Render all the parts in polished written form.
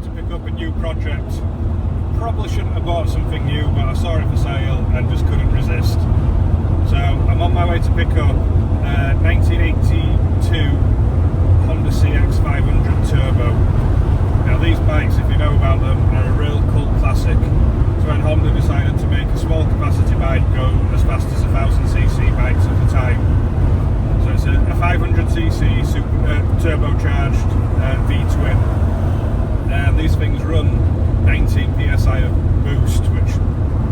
to pick up a new project. Probably shouldn't have bought something new, but I saw it for sale and just couldn't resist. So I'm on my way to pick up 1982 Honda CX500 Turbo. Now these bikes, if you know about them, are a real cult classic. So when Honda decided to make a small capacity bike go as fast as 1000cc bikes at the time. So it's a 500cc turbocharged V-twin. And these things run 19 psi of boost, which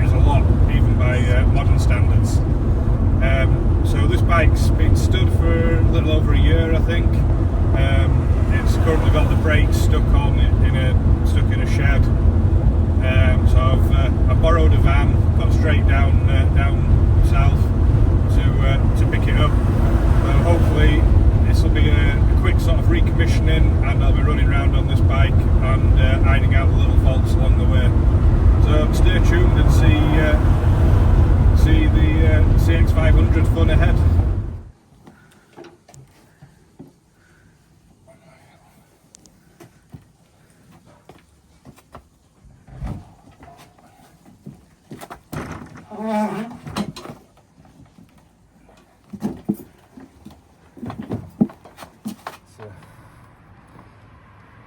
is a lot even by modern standards. So this bike's been stood for a little over a year, I think. It's currently got the brakes stuck in a shed. So I've borrowed a van, got straight down south to pick it up. Hopefully this will be a quick sort of recommissioning, and I'll be running around on this bike and ironing out the little faults along the way. So stay tuned and see the CX500 fun ahead.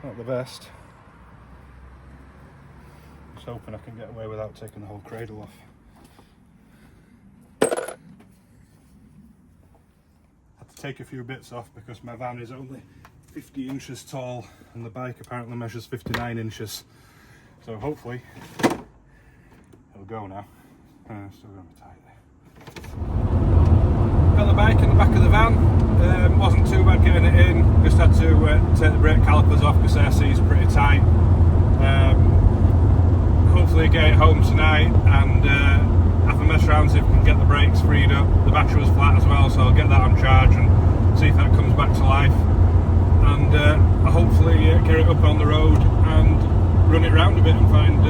Not the best. Just hoping I can get away without taking the whole cradle off. Had to take a few bits off because my van is only 50 inches tall and the bike apparently measures 59 inches. So hopefully it'll go now. Still going to be tight there. Got the bike in the back of the van. Wasn't too bad getting it in. Just had to take the brake calipers off because AC is pretty tight. Hopefully get it home tonight and have a mess around, see if we can get the brakes freed up. The battery was flat as well, so I'll get that on charge and see if that comes back to life. And I'll hopefully get it up on the road and run it around a bit and find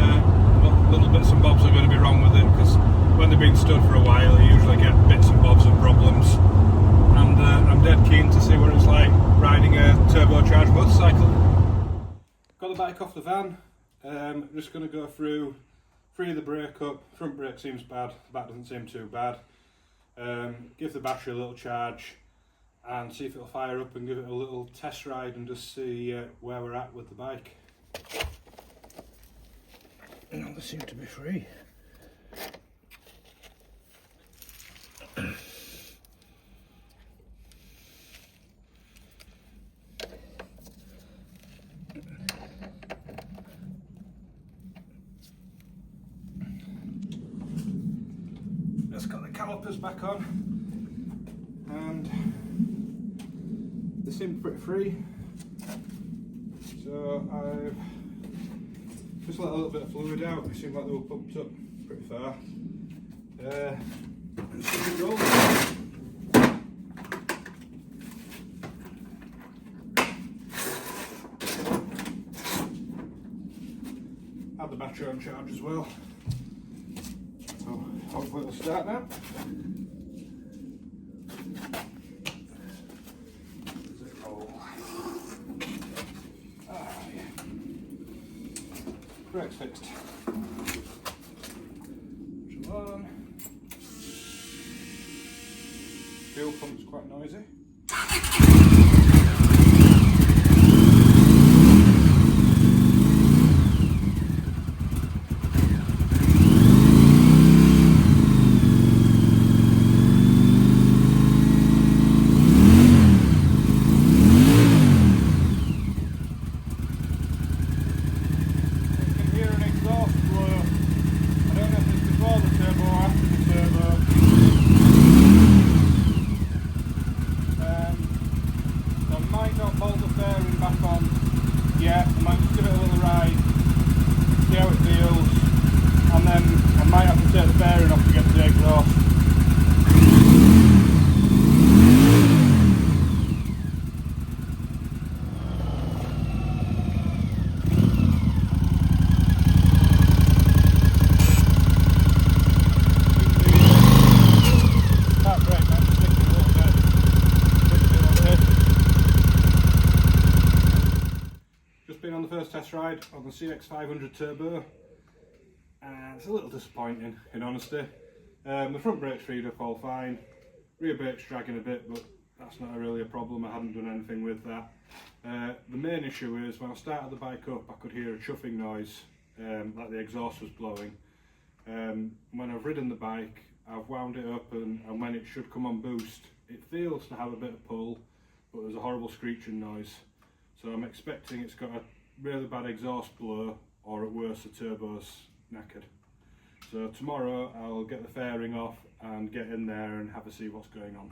what little bits and bobs are going to be wrong with it, because when they've been stood for a while you usually get bits and bobs and problems. And I'm dead keen to see what it's like riding a turbocharged motorcycle. Got the bike off the van. I'm just going to go through, free the brake up. Front brake seems bad, the back doesn't seem too bad. Give the battery a little charge and see if it'll fire up, and give it a little test ride and just see where we're at with the bike. And they seem to be free. Just got the calipers back on, and they seem pretty free. So I've just let a little bit of fluid out. They seem like they were pumped up pretty far. Just keep it rolling. Had the battery on charge as well. So hopefully it'll start now. Does it roll? Ah, yeah. Brakes fixed. Come on. Fuel pump's quite noisy. test ride on the CX500 Turbo, and it's a little disappointing in honesty. The front brake's freed up all fine, rear brake's dragging a bit, but that's not really a problem. I haven't done anything with that. The main issue is when I started the bike up, I could hear a chuffing noise, like the exhaust was blowing. When I've ridden the bike, I've wound it up, and when it should come on boost, it feels to have a bit of pull, but there's a horrible screeching noise. So I'm expecting it's got a really bad exhaust blow, or at worst the turbo's knackered. So tomorrow I'll get the fairing off and get in there and have a see what's going on.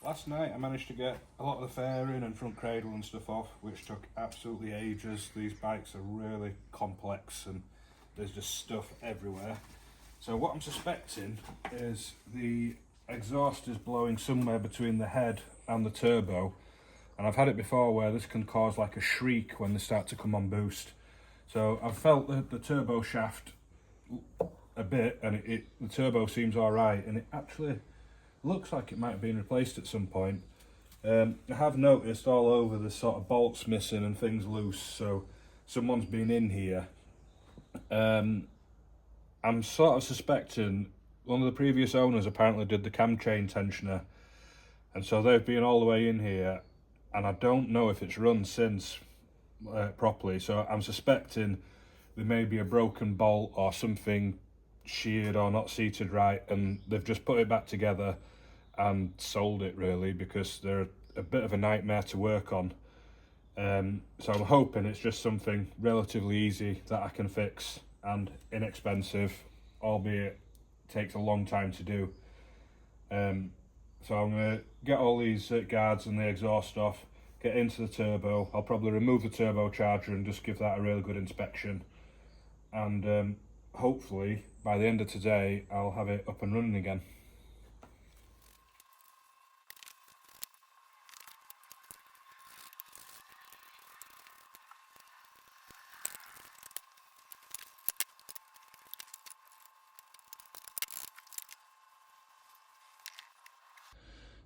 Last night I managed to get a lot of the fairing and front cradle and stuff off, which took absolutely ages. These bikes are really complex and there's just stuff everywhere. So what I'm suspecting is the exhaust is blowing somewhere between the head and the turbo, and I've had it before where this can cause like a shriek when they start to come on boost. So I've felt the turbo shaft a bit, and the turbo seems alright, and it actually looks like it might have been replaced at some point. I have noticed all over the sort of bolts missing and things loose, so someone's been in here. I'm sort of suspecting one of the previous owners apparently did the cam chain tensioner, and so they've been all the way in here, and I don't know if it's run since properly, so I'm suspecting there may be a broken bolt or something sheared or not seated right, and they've just put it back together and sold it really, because they're a bit of a nightmare to work on. So I'm hoping it's just something relatively easy that I can fix and inexpensive, albeit takes a long time to do. So I'm going to get all these guards and the exhaust off, get into the turbo. I'll probably remove the turbocharger and just give that a really good inspection, and hopefully by the end of today I'll have it up and running again.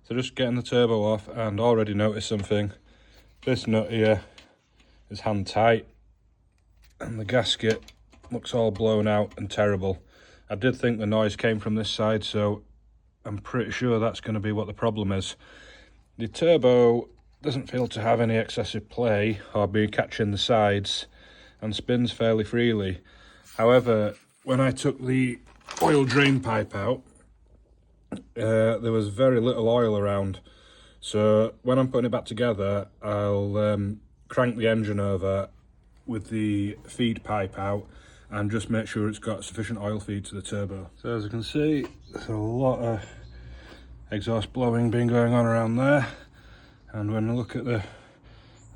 So just getting the turbo off, and already noticed something. This nut here is hand tight, and the gasket looks all blown out and terrible. I did think the noise came from this side, so I'm pretty sure that's going to be what the problem is. The turbo doesn't feel to have any excessive play or be catching the sides, and spins fairly freely. However, when I took the oil drain pipe out, there was very little oil around, so when I'm putting it back together, I'll crank the engine over with the feed pipe out and just make sure it's got sufficient oil feed to the turbo. So as you can see, there's a lot of exhaust blowing been going on around there, and when I look at the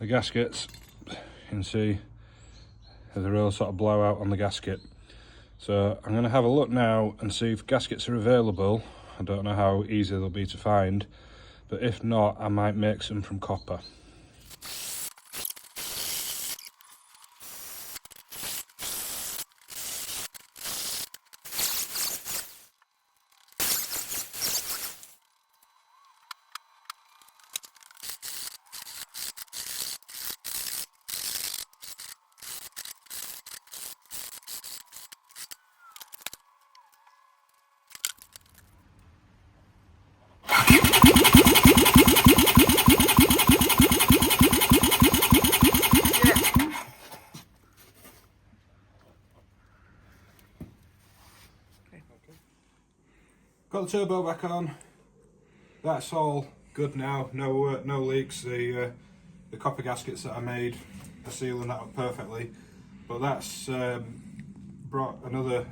gaskets, you can see there's a real sort of blowout on the gasket. So I'm going to have a look now and see if gaskets are available. I don't know how easy they'll be to find, but if not, I might make some from copper. Got the turbo back on. That's all good now. No leaks. The copper gaskets that I made are sealing that up perfectly. But that's brought another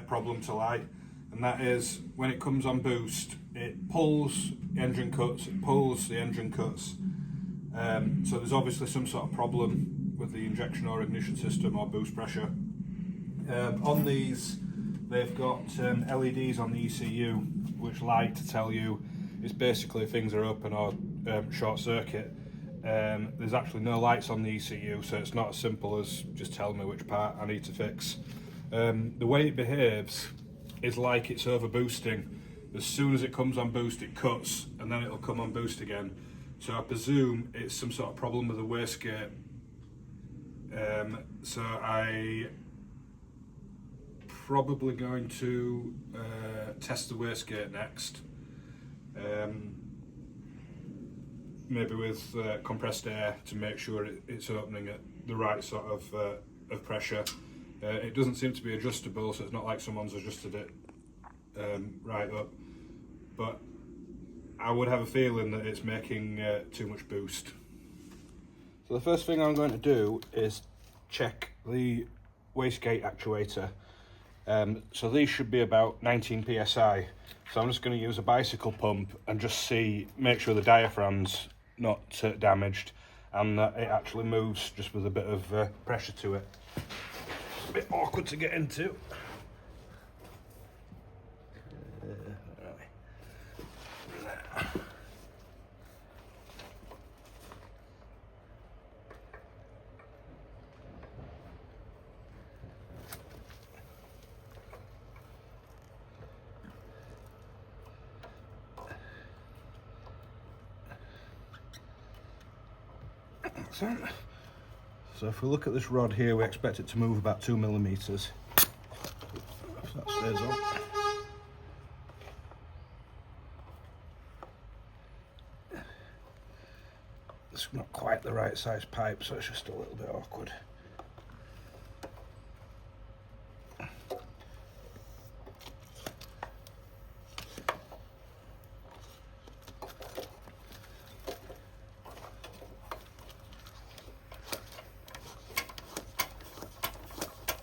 problem to light, and that is when it comes on boost, it pulls the engine cuts. So there's obviously some sort of problem with the injection or ignition system or boost pressure. On these, they've got LEDs on the ECU which light to tell you it's basically things are open or short circuit. There's actually no lights on the ECU, so it's not as simple as just telling me which part I need to fix. The way it behaves is like it's over boosting. As soon as it comes on boost, it cuts, and then it'll come on boost again. So I presume it's some sort of problem with the wastegate. So I probably going to test the wastegate next. Maybe with compressed air to make sure it's opening at the right sort of pressure. It doesn't seem to be adjustable, so it's not like someone's adjusted it right up. But I would have a feeling that it's making too much boost. So the first thing I'm going to do is check the wastegate actuator. So these should be about 19 psi. So I'm just going to use a bicycle pump and just make sure the diaphragm's not damaged and that it actually moves just with a bit of pressure to it. It's a bit awkward to get into. So if we look at this rod here, we expect it to move about 2 millimeters. If that stays on. It's not quite the right size pipe, so it's just a little bit awkward.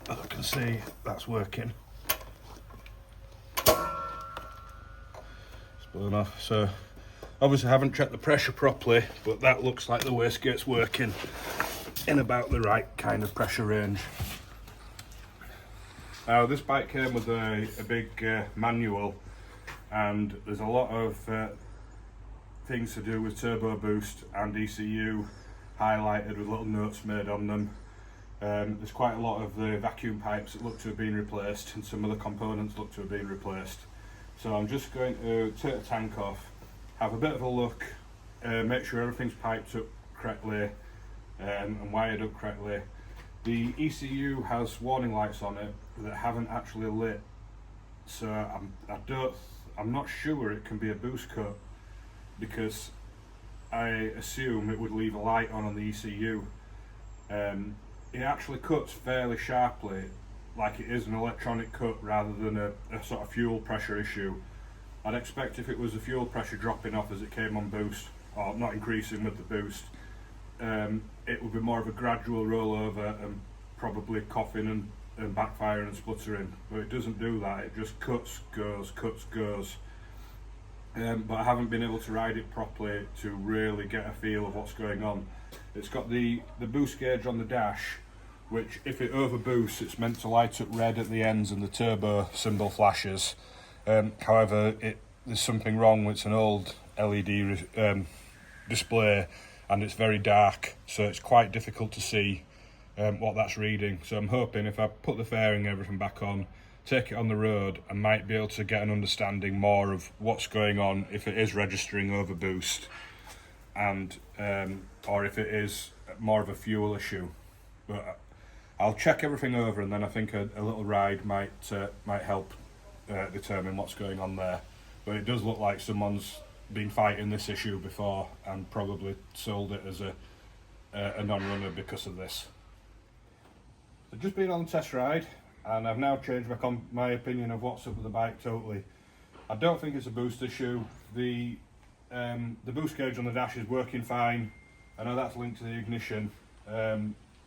As I can see, that's working. It's blown off. So obviously I haven't checked the pressure properly, but that looks like the wastegate's working in about the right kind of pressure range. Now this bike came with a big manual, and there's a lot of things to do with turbo boost and ECU highlighted with little notes made on them. There's quite a lot of the vacuum pipes that look to have been replaced, and some of the components look to have been replaced. So I'm just going to take the tank off, have a bit of a look, make sure everything's piped up correctly and wired up correctly. The ECU has warning lights on it that haven't actually lit, so I'm not sure it can be a boost cut, because I assume it would leave a light on the ECU. It actually cuts fairly sharply, like it is an electronic cut rather than a sort of fuel pressure issue. I'd expect if it was the fuel pressure dropping off as it came on boost, or not increasing with the boost, it would be more of a gradual rollover and probably coughing and backfiring and spluttering. But it doesn't do that, it just cuts, goes. But I haven't been able to ride it properly to really get a feel of what's going on. It's got the boost gauge on the dash, which if it over boosts, it's meant to light up red at the ends and the turbo symbol flashes. However, there's something wrong. It's an old LED display, and it's very dark, so it's quite difficult to see what that's reading. So I'm hoping if I put the fairing and everything back on, take it on the road, I might be able to get an understanding more of what's going on, if it is registering over boost, and or if it is more of a fuel issue. But I'll check everything over, and then I think a little ride might help determine what's going on there. But it does look like someone's been fighting this issue before and probably sold it as a non-runner because of this. So just been on the test ride, and I've now changed my opinion of what's up with the bike totally. I don't think it's a boost issue. The boost gauge on the dash is working fine. I know that's linked to the ignition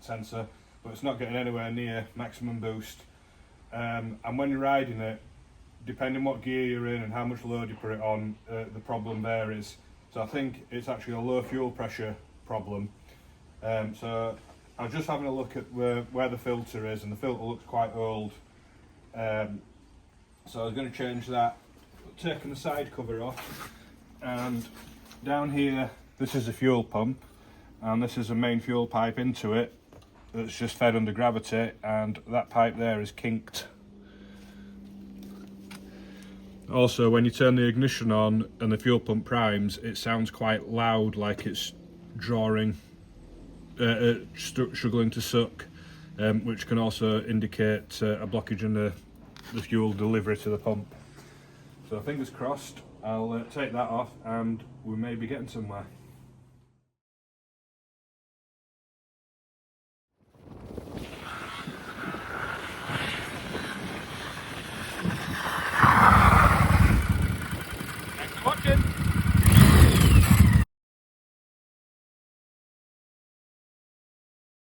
sensor, but it's not getting anywhere near maximum boost. And when you're riding it, depending what gear you're in and how much load you put it on, the problem varies. So I think it's actually a low fuel pressure problem. So I was just having a look at where the filter is, and the filter looks quite old. So I was going to change that, taking the side cover off, and down here, this is a fuel pump, and this is a main fuel pipe into it that's just fed under gravity, and that pipe there is kinked. Also, when you turn the ignition on and the fuel pump primes, it sounds quite loud, like it's drawing, struggling to suck, which can also indicate a blockage in the fuel delivery to the pump. So fingers crossed, I'll take that off and we may be getting somewhere.